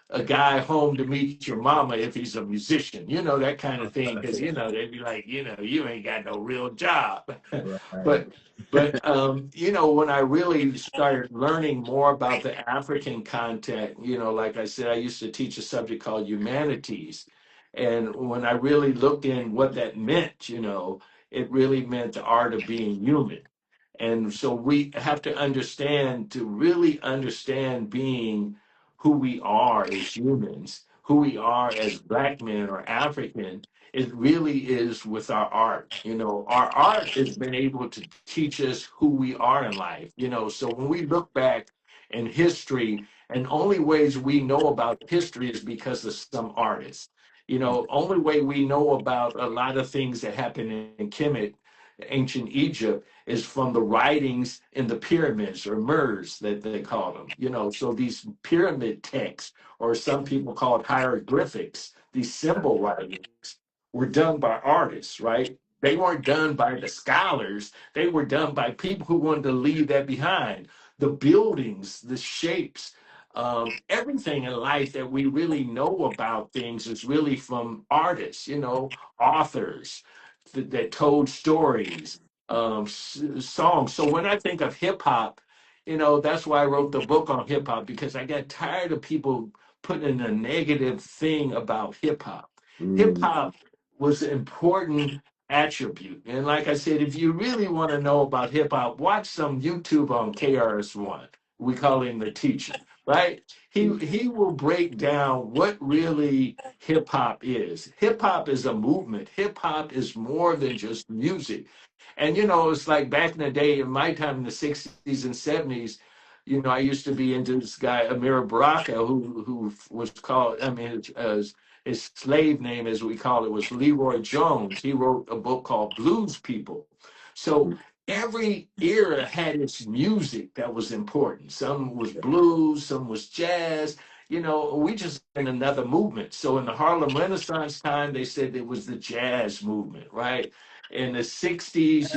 a guy home to meet your mama if he's a musician, that kind of thing, because they'd be like, you ain't got no real job. Right. but when I really started learning more about the African content, like I said, I used to teach a subject called humanities. And when I really looked in what that meant, it really meant the art of being human. And so we have to understand, to really understand being who we are as humans, who we are as Black men or African, it really is with our art. Our art has been able to teach us who we are in life. So when we look back in history, and only ways we know about history is because of some artists. Only way we know about a lot of things that happened in Kemet, ancient Egypt, is from the writings in the pyramids, or MERS that they call them. So these pyramid texts, or some people call it hieroglyphics, these symbol writings, were done by artists, right? They weren't done by the scholars. They were done by people who wanted to leave that behind. The buildings, the shapes, everything in life that we really know about things is really from artists, authors that told stories, songs. So when I think of hip hop, that's why I wrote the book on hip hop, because I got tired of people putting in a negative thing about hip hop. Hip Mm. hop was an important attribute. And like I said, if you really want to know about hip hop, watch some YouTube on KRS-One. we call him the teacher, right? He will break down what really hip hop is. Hip hop is a movement. Hip hop is more than just music. And it's like back in the day, in my time in the 60s and 70s, I used to be into this guy, Amir Baraka, who was called, I mean, his slave name, as we call it, was Leroy Jones. He wrote a book called Blues People. So every era had its music that was important. Some was blues, some was jazz. We just in another movement. So in the Harlem Renaissance time, they said it was the jazz movement, right? In the 60s,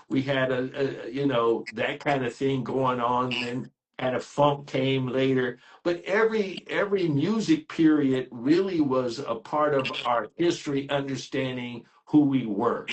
we had that kind of thing going on. Then kind of funk came later. But every music period really was a part of our history, understanding who we were.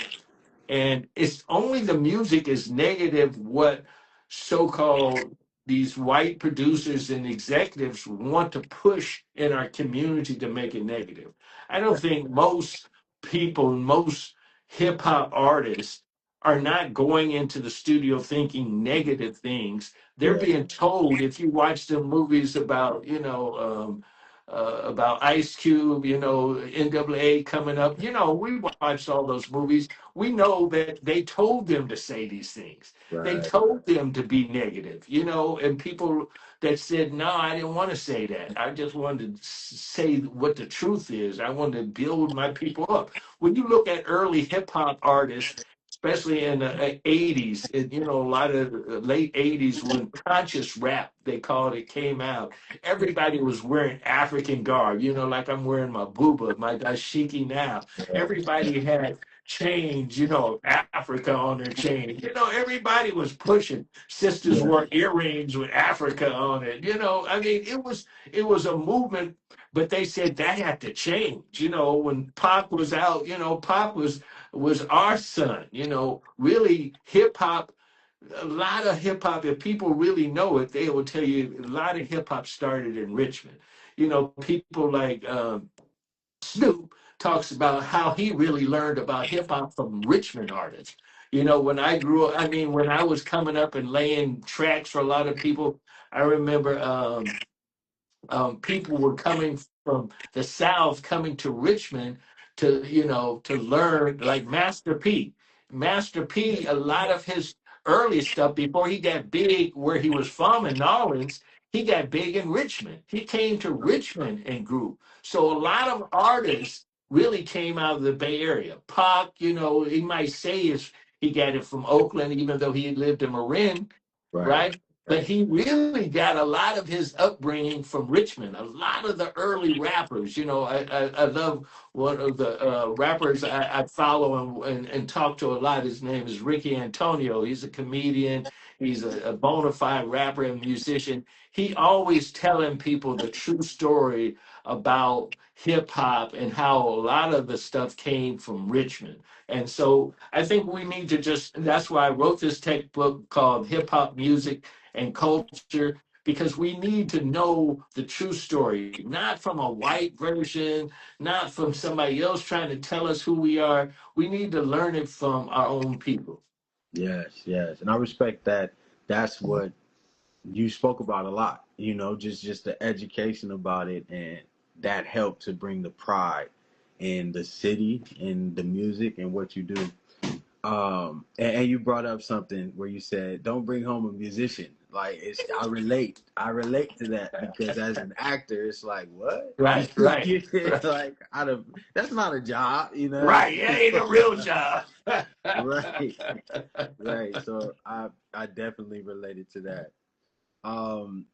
And it's only the music is negative what so-called these white producers and executives want to push in our community to make it negative. I don't think most people, most hip hop artists are not going into the studio thinking negative things. They're Yeah. being told, if you watch the movies about, about Ice Cube, NAA coming up. We watched all those movies. We know that they told them to say these things. They Right. told them to be negative, and people that said, no, I didn't want to say that. I just wanted to say what the truth is. I wanted to build my people up. When you look at early hip hop artists, especially in the 80s, a lot of the late 80s when conscious rap, they called it, came out, everybody was wearing African garb, like I'm wearing my booba, my dashiki now. Yeah. Everybody had chains, Africa on their chain. Everybody was pushing. Sisters Yeah. wore earrings with Africa on it. I mean, it was a movement, but they said that had to change. When Pac was out, Pac was our son. Really hip hop, a lot of hip hop, if people really know it, they will tell you a lot of hip hop started in Richmond. People like Snoop talks about how he really learned about hip hop from Richmond artists. When I grew up, I mean, when I was coming up and laying tracks for a lot of people, I remember people were coming from the South, coming to Richmond to learn, like Master P. Master P, a lot of his early stuff before he got big where he was from in New Orleans, he got big in Richmond. He came to Richmond and grew. So a lot of artists really came out of the Bay Area. Pac, he might say he got it from Oakland, even though he lived in Marin, Right. right? But Right. he really got a lot of his upbringing from Richmond. A lot of the early rappers, I love one of the rappers I follow and talk to a lot. His name is Ricky Antonio. He's a comedian. He's a bona fide rapper and musician. He always telling people the true story about hip hop and how a lot of the stuff came from Richmond. And so I think we need to that's why I wrote this textbook called Hip Hop Music and Culture, because we need to know the true story, not from a white version, not from somebody else trying to tell us who we are. We need to learn it from our own people. Yes. Yes. And I respect that. That's what you spoke about a lot. Just the education about it, and that helped to bring the pride in the city and the music and what you do. And you brought up something where you said, "Don't bring home a musician." Like I relate to that because as an actor, it's like, what? Right, right, right, Like out of that's not a job, right. It ain't a real job. Right, right. So I definitely related to that. Um,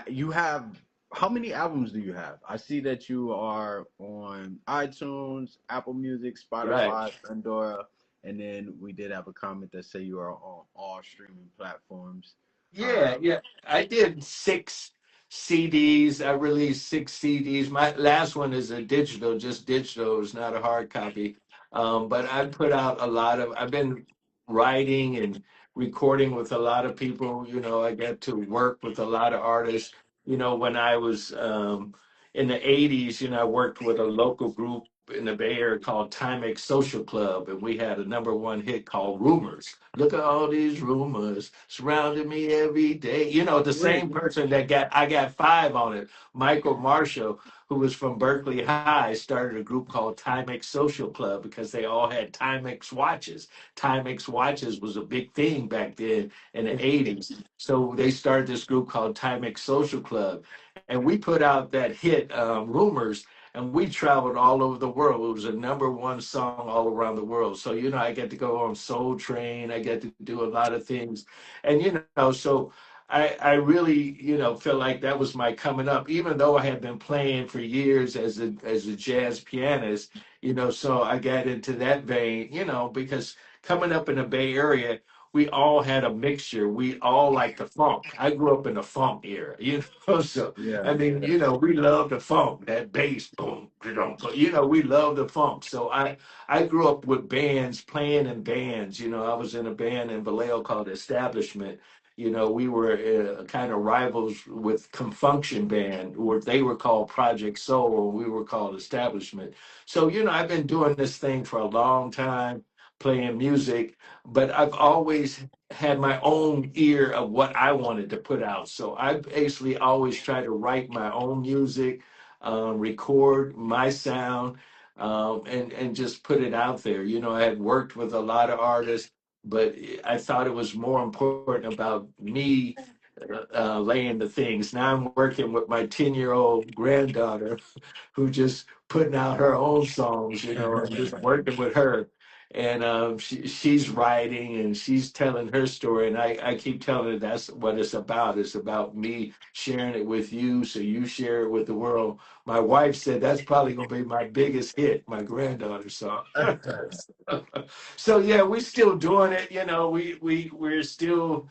you have how many albums do you have? I see that you are on iTunes, Apple Music, Right. Spotify, Pandora, and then we did have a comment that say you are on all streaming platforms. Yeah, Um, yeah. I did 6 CDs. I released 6 CDs. My last one is a digital, just digital. It's not a hard copy. But I put out I've been writing and recording with a lot of people. I got to work with a lot of artists. When I was in the 80s, I worked with a local group in the Bay Area called Timex Social Club, and we had a number one hit called Rumors. Look at all these rumors surrounding me every day. You know, the Yeah. same person that I got five on it, Michael Marshall, who was from Berkeley High, started a group called Timex Social Club because they all had Timex watches. Timex watches was a big thing back then in the 80s. So they started this group called Timex Social Club. And we put out that hit, Rumors, and we traveled all over the world. It was a number one song all around the world. So, you know, I get to go on Soul Train. I get to do a lot of things. And, you know, so I really, you know, feel like that was my coming up, even though I had been playing for years as a jazz pianist, you know, so I got into that vein, you know, because coming up in the Bay Area, we all had a mixture. We all like the funk. I grew up in the funk era, you know, so Yeah. I mean, you know, we love the funk, that bass, boom, boom, you know, we love the funk. So I grew up with bands, playing in bands. You know, I was in a band in Vallejo called Establishment. You know, we were kind of rivals with Confunction Band, or they were called Project Soul, and we were called Establishment. So, you know, I've been doing this thing for a long time, playing music, but I've always had my own ear of what I wanted to put out. So I basically always try to write my own music, record my sound, and just put it out there. You know, I had worked with a lot of artists, but I thought it was more important about me laying the things. Now I'm working with my 10-year-old granddaughter who just putting out her own songs, you know, and just working with her. And she's writing and she's telling her story. And I keep telling her that's what it's about. It's about me sharing it with you so you share it with the world. My wife said that's probably going to be my biggest hit, my granddaughter's song. So yeah, we're still doing it. You know, we're still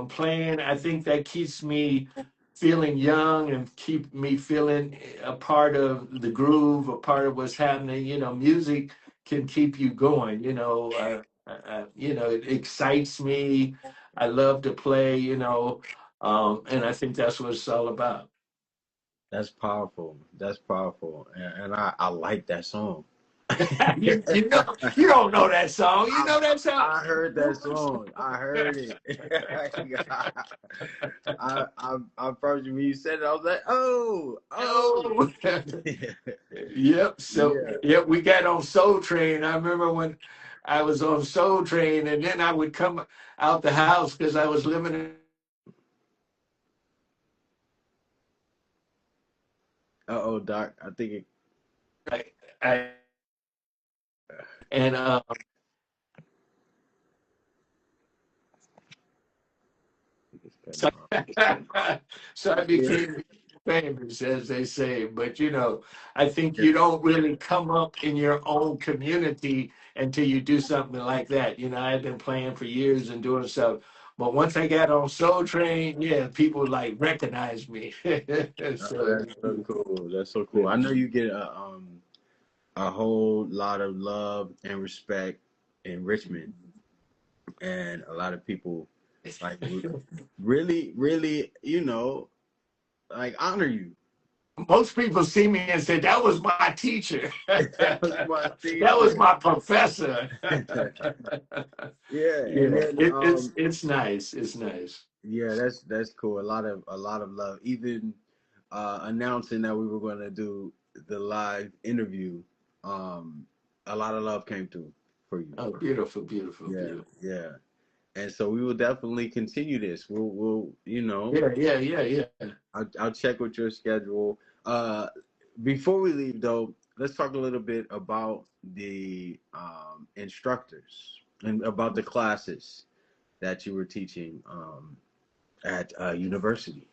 playing. I think that keeps me feeling young and keep me feeling a part of the groove, a part of what's happening. You know, music can keep you going. You know, it excites me. I love to play. You know, and I think that's what it's all about. That's powerful. That's powerful. And I like that song. You know, you don't know that song. You I, know that song. I heard that song. I heard it. I first when you said it, I was like, oh, oh. Oh. Yep. So, Yeah. yep, we got on Soul Train. I remember when I was on Soul Train, and then I would come out the house because I was living in Uh-oh, Doc. I think it I, and it's cutting so, off. so I Yeah. became famous, as they say. But you know, I think Yeah. you don't really come up in your own community until you do something like that. You know, I've been playing for years and doing stuff. But once I got on Soul Train, yeah, people like recognize me. Oh, So that's so cool. That's so cool. I know you get a whole lot of love and respect in Richmond, and a lot of people like really, really, like honor you. most people see me and say, that was my teacher. That was my That was teacher. my professor. Yeah, and Yeah, then it's nice. It's nice. yeah, that's cool. A lot of love. Even announcing that we were going to do the live interview, um, a lot of love came through for you. Oh, beautiful, beautiful, Yeah, beautiful. yeah. And so we will definitely continue this. We'll. Yeah, yeah, yeah, yeah. I'll check with your schedule. Before we leave, though, let's talk a little bit about the instructors and about the classes that you were teaching at university.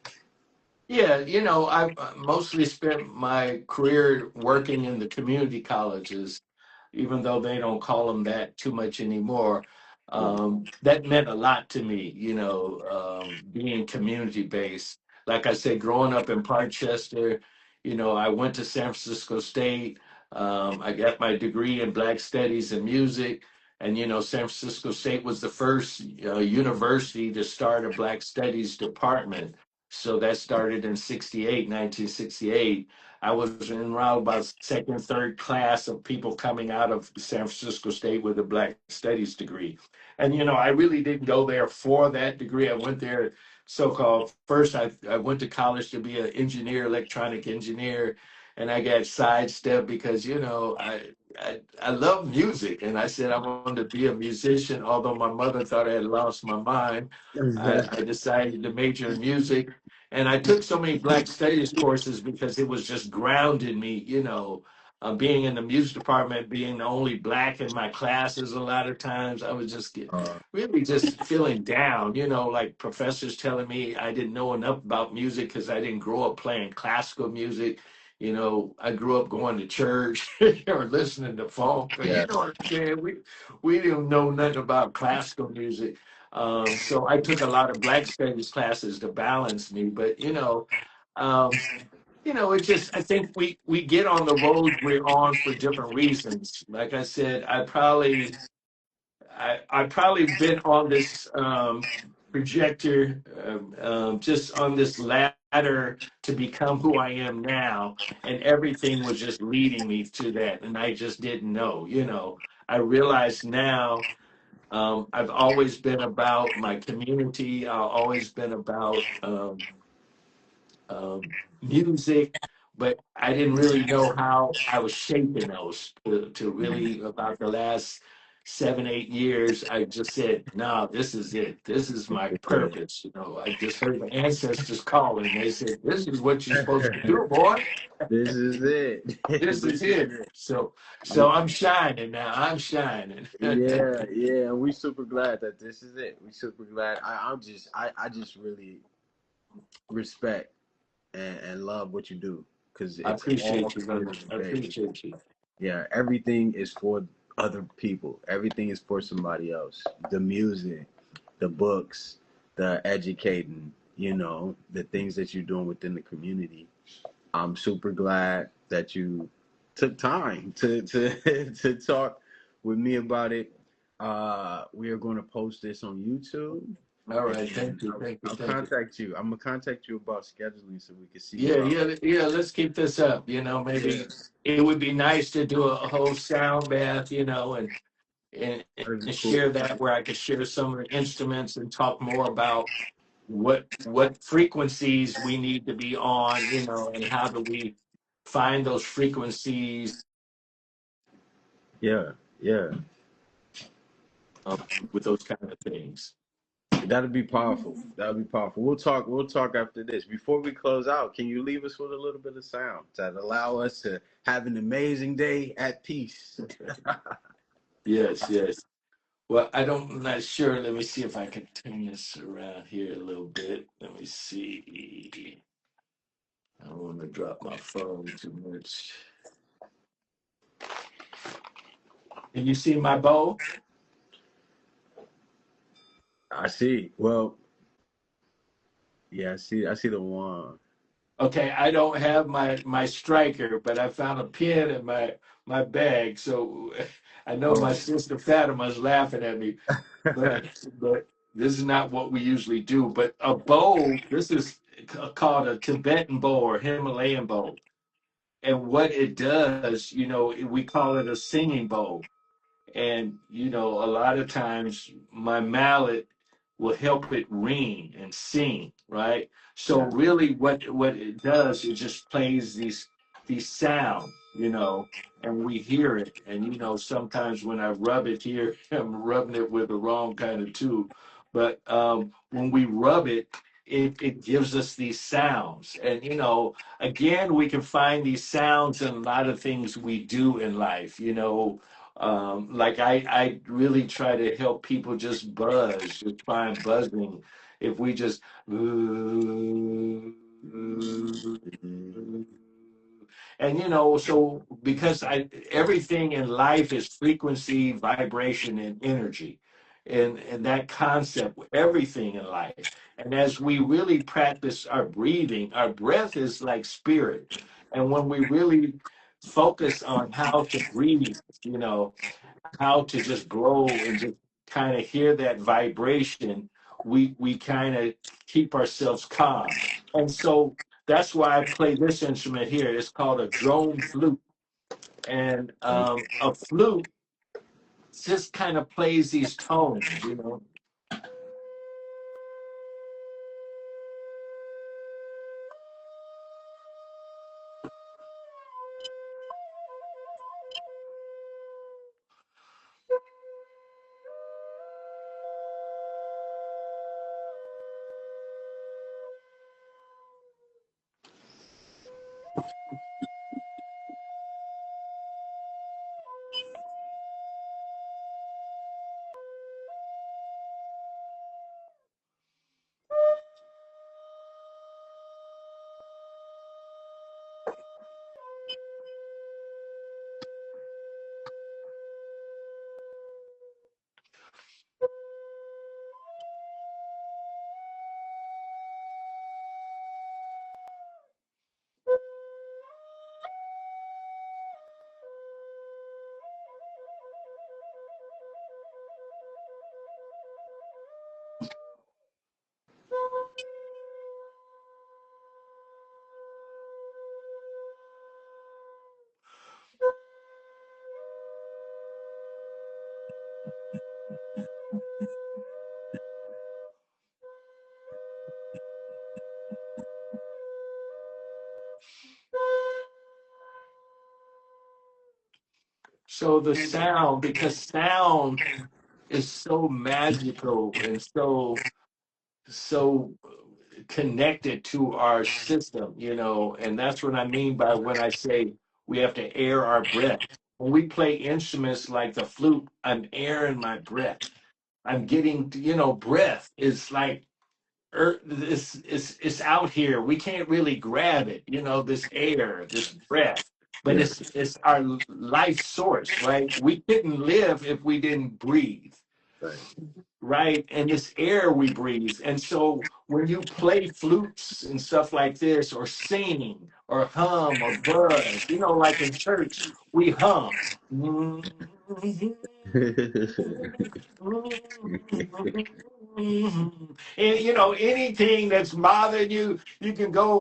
Yeah, you know, I've mostly spent my career working in the community colleges, even though they don't call them that too much anymore. Yeah. That meant a lot to me, you know, being community based. Like I said, growing up in Parkchester, you know, I went to San Francisco State. I got my degree in Black Studies and Music. And, you know, San Francisco State was the first university to start a Black Studies department. So that started in 68, 1968. I was in around about second, third class of people coming out of San Francisco State with a Black Studies degree. And, I really didn't go there for that degree. I went there so-called first. I went to college to be an engineer, electronic engineer, and I got sidestepped because, I love music. And I said I wanted to be a musician, although my mother thought I had lost my mind. I decided to major in music, and I took so many Black Studies courses because it was just grounding me, being in the music department, being the only Black in my classes. A lot of times I was just really just feeling down, like professors telling me I didn't know enough about music because I didn't grow up playing classical music. I grew up going to church or listening to folk. You Yeah. know what I'm saying? We didn't know nothing about classical music. So I took a lot of Black Studies classes to balance me. But um, it just, I think we get on the road we're on for different reasons. Like I said, I probably been on this projector, just on this ladder to become who I am now, and everything was just leading me to that, and I just didn't know. I realize now. I've always been about my community. I've always been about music, but I didn't really know how I was shaping those to really about the last 7, 8 years. I just said, no, this is it. This is my purpose. I just heard the ancestors calling. They said, this is what you're supposed to do, boy. This is it. This This is is it. it. So I'm shining now. I'm shining. Yeah, yeah, and we super glad that this is it. We super glad. I just really respect and love what you do because I it's all appreciate you, brother. community I based. appreciate you. Yeah, everything is for other people. Everything is for somebody else. The music, the books, the educating, the things that you're doing within the community. I'm super glad that you took time to to talk with me about it. We are going to post this on YouTube, All right. and Thank you. Thank you. I'll Thank you. contact you. I'm gonna contact you about scheduling so we can see Yeah, you out. yeah, yeah. Let's keep this up. Yeah, Maybe it would be nice to do a whole sound bath, and that'd be cool. share that where I could share some of the instruments and talk more about what frequencies we need to be on, and how do we find those frequencies Yeah, yeah, with those kind of things. that'd be powerful. That'd be powerful. We'll talk. We'll talk after this. Before we close out, can you leave us with a little bit of sound that allow us to have an amazing day at peace? Yes, yes. Well, I'm not sure. Let me see if I can turn this around here a little bit. Let me see. I don't want to drop my phone too much. Can you see my bow? I see. Well, yeah, I see. I see the one. Okay, I don't have my striker, but I found a pin in my bag. So I know my Oh, sister Fatima's laughing at me, but but this is not what we usually do. But a bow, this is called a Tibetan bow or Himalayan bow. And what it does, we call it a singing bowl. And a lot of times my mallet will help it ring and sing, right? So yeah, really what it does, it just plays these sound, and we hear it. And sometimes when I rub it here, I'm rubbing it with the wrong kind of tool. But when we rub it, it gives us these sounds. And again, we can find these sounds in a lot of things we do in life, like I really try to help people just buzz, just find buzzing. If we just and so because I everything in life is frequency, vibration, and energy. And that concept, everything in life. And as we really practice our breathing, our breath is like spirit. And when we really focus on how to breathe, how to just blow and just kind of hear that vibration, we kind of keep ourselves calm. And so that's why I play this instrument here. It's called a drone flute. And a flute just kind of plays these tones, you know. So the sound, because sound is so magical and so connected to our system, you know, and that's what I mean by when I say we have to air our breath. When we play instruments like the flute, I'm airing my breath. I'm getting, you know, breath is like this is it's out here. We can't really grab it, you know, this air, this breath. But Yeah. it's our life source, right? We couldn't live if we didn't breathe, Right. right? And this air we breathe. And so when you play flutes and stuff like this, or sing, or hum, or buzz, you know, like in church, we hum. And you know, anything that's bothering you, you can go